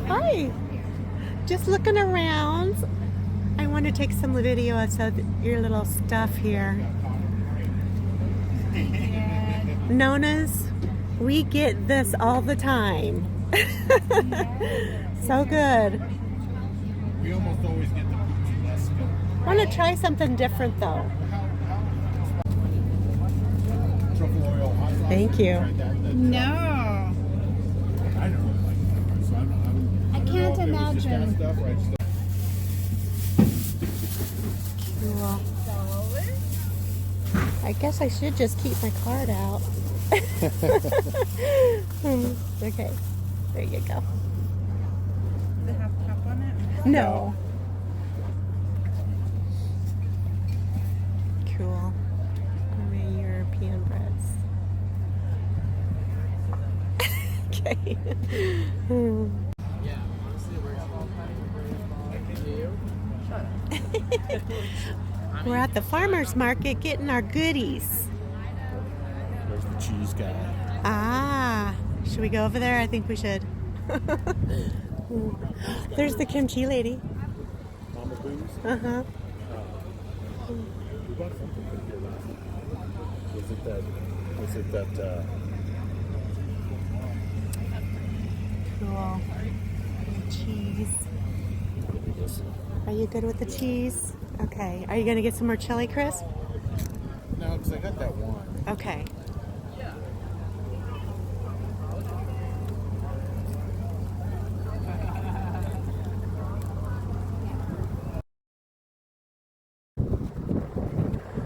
Hi. Just looking around. I want to take some video of your little stuff here. Nona's, we get this all the time. So good. We almost always get the Puccinesco. I want to try something different though. Truffle oil hot sauce. Thank you. No. I don't like that. So I can't imagine. Stuff, right? Cool. I guess I should just keep my card out. Okay, there you go. Does it have cup on it? No. Cool. Gourmet European breads. Okay. We're at the farmer's market getting our goodies. There's the cheese guy. Ah, should we go over there? I think we should. There's the kimchi lady. Mama Boo's. Uh-huh. We bought something from here last night. Was it that, Cool. Cheese. Are you good with the cheese? Okay. Are you going to get some more chili crisp? No, because I got that one. Okay.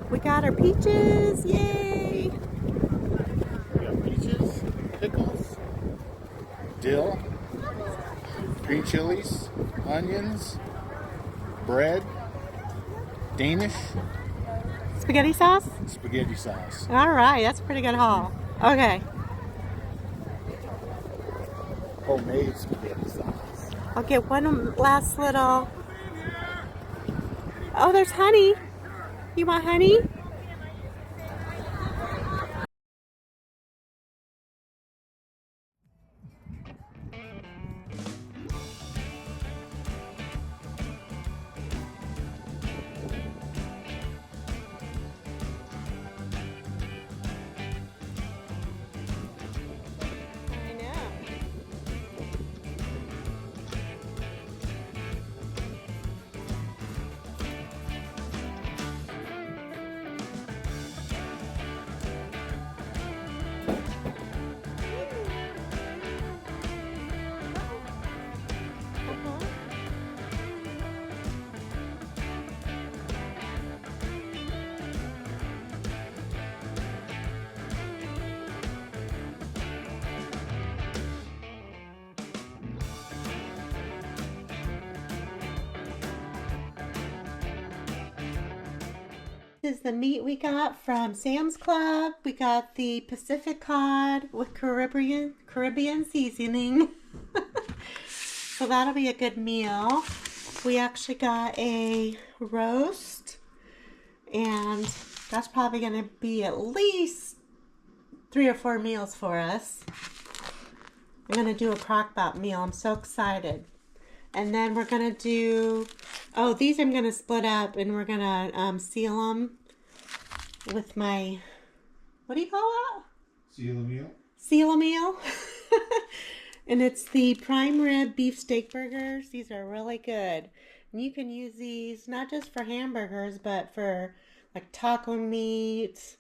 We got our peaches. Yay! We got peaches, pickles, dill, green chilies, onions, bread, Danish, Spaghetti sauce? spaghetti sauce. All right. That's a pretty good haul. Okay. Homemade spaghetti sauce. I'll get one last little. Oh, there's honey. You want honey? I know. This is the meat we got from Sam's Club. We got the Pacific cod with Caribbean seasoning. So that'll be a good meal. We actually got a roast, and that's probably going to be at least 3 or 4 meals for us. I'm going to do a crock-pot meal. I'm so excited. And then we're going to do, oh, these I'm going to split up, and we're going to seal them with my, what do you call that? Seal a meal? Seal a meal. And it's the prime rib beef steak burgers. These are really good. And you can use these not just for hamburgers, but for like taco meat.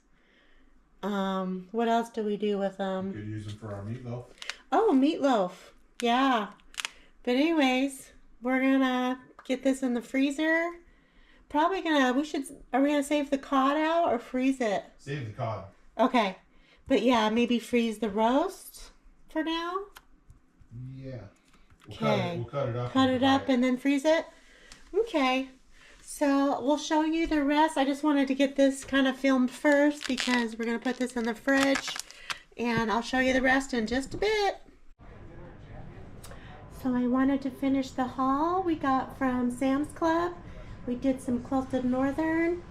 What else do we do with them? You could use them for our meatloaf. Oh, meatloaf. Yeah. But anyways, we're gonna get this in the freezer. Probably gonna, are we gonna save the cod out or freeze it? Save the cod. Okay. But yeah, maybe freeze the roast for now. Yeah. Okay. We'll cut it up. Cut it up and then freeze it? Okay. So we'll show you the rest. I just wanted to get this kind of filmed first because we're gonna put this in the fridge, and I'll show you the rest in just a bit. So I wanted to finish the haul we got from Sam's Club. We did some quilted northern.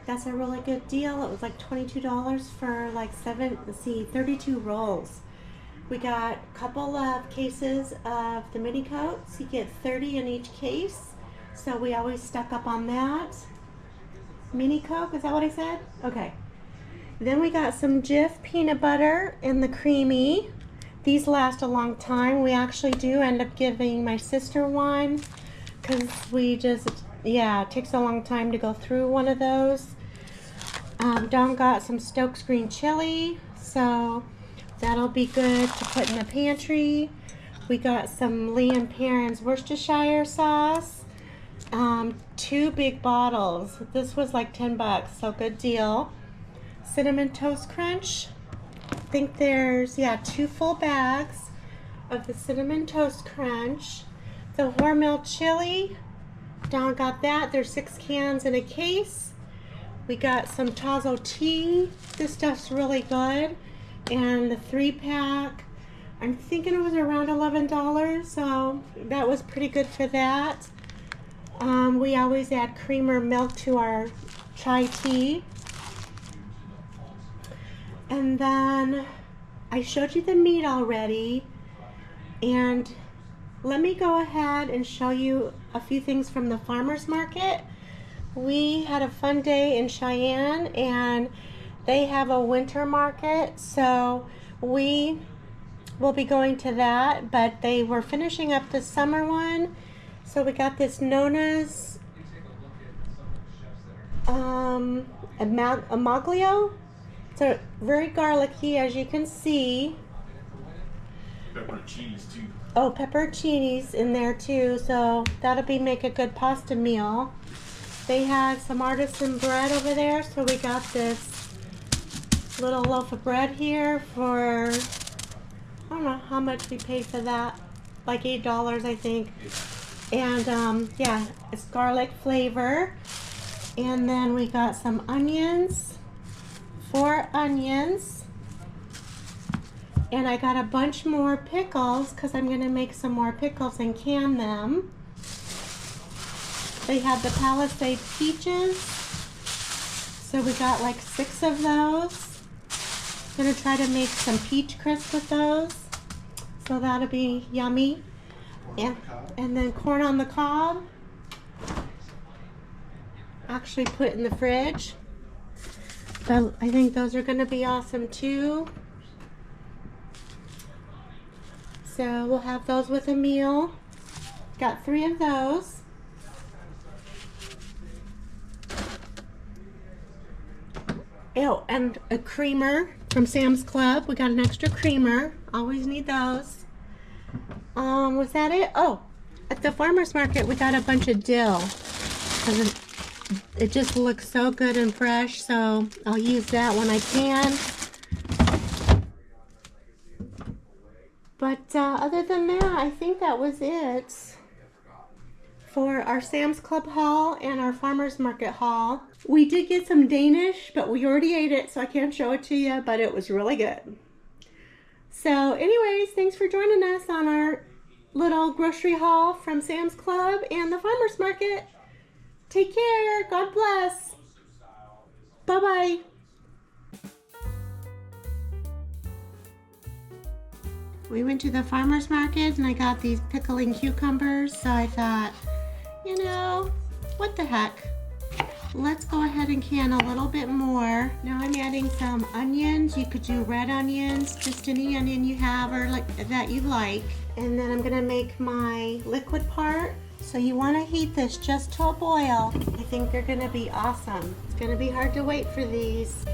That's a really good deal. It was like $22 for like 32 rolls. We got a couple of cases of the mini coats. You get 30 in each case. So we always stock up on that. Mini Coke, is that what I said? Okay. Then we got some Jif peanut butter in the creamy. These last a long time. We actually do end up giving my sister one because we just, yeah, it takes a long time to go through one of those. Dawn got some Stokes green chili, so that'll be good to put in the pantry. We got some Lee & Perrins Worcestershire sauce. 2 big bottles. This was like 10 bucks, so good deal. Cinnamon Toast Crunch. I think there's, yeah, 2 full bags of the Cinnamon Toast Crunch. The Hormel chili. Dawn got that. There's 6 cans in a case. We got some Tazo tea. This stuff's really good. And the 3-pack, I'm thinking it was around $11, so that was pretty good for that. We always add cream or milk to our chai tea. And then I showed you the meat already, and let me go ahead and show you a few things from the farmer's market. We had a fun day in Cheyenne, and they have a winter market, so we will be going to that, but they were finishing up the summer one. So we got this Nona's amaglio. It's a very garlicky, as you can see. Pepperoncinis too. Oh, pepperoncinis in there too, so that'll make a good pasta meal. They had some artisan bread over there, so we got this little loaf of bread here for, I don't know how much we paid for that, like $8 I think. And yeah, it's garlic flavor. And then we got some onions, 4 onions. And I got a bunch more pickles because I'm going to make some more pickles and can them. They had the Palisade peaches. So we got like 6 of those. I'm going to try to make some peach crisp with those. So that'll be yummy. And then corn on the cob. Actually put in the fridge. But I think those are going to be awesome too. So we'll have those with a meal. Got 3 of those. Oh, and a creamer from Sam's Club. We got an extra creamer. Always need those. Was that it? Oh, at the farmer's market we got a bunch of dill. It just looks so good and fresh, so I'll use that when I can. But other than that, I think that was it for our Sam's Club haul and our farmer's market haul. We did get some Danish, but we already ate it, so I can't show it to you, but it was really good. So anyways, thanks for joining us on our little grocery haul from Sam's Club and the farmer's market. Take care. God bless. Bye-bye. We went to the farmer's market and I got these pickling cucumbers, so I thought, you know, what the heck? Let's go ahead and can a little bit more. Now I'm adding some onions. You could do red onions, just any onion you have or like that you like. And then I'm gonna make my liquid part. So you wanna heat this just to a boil. I think they're gonna be awesome. It's gonna be hard to wait for these.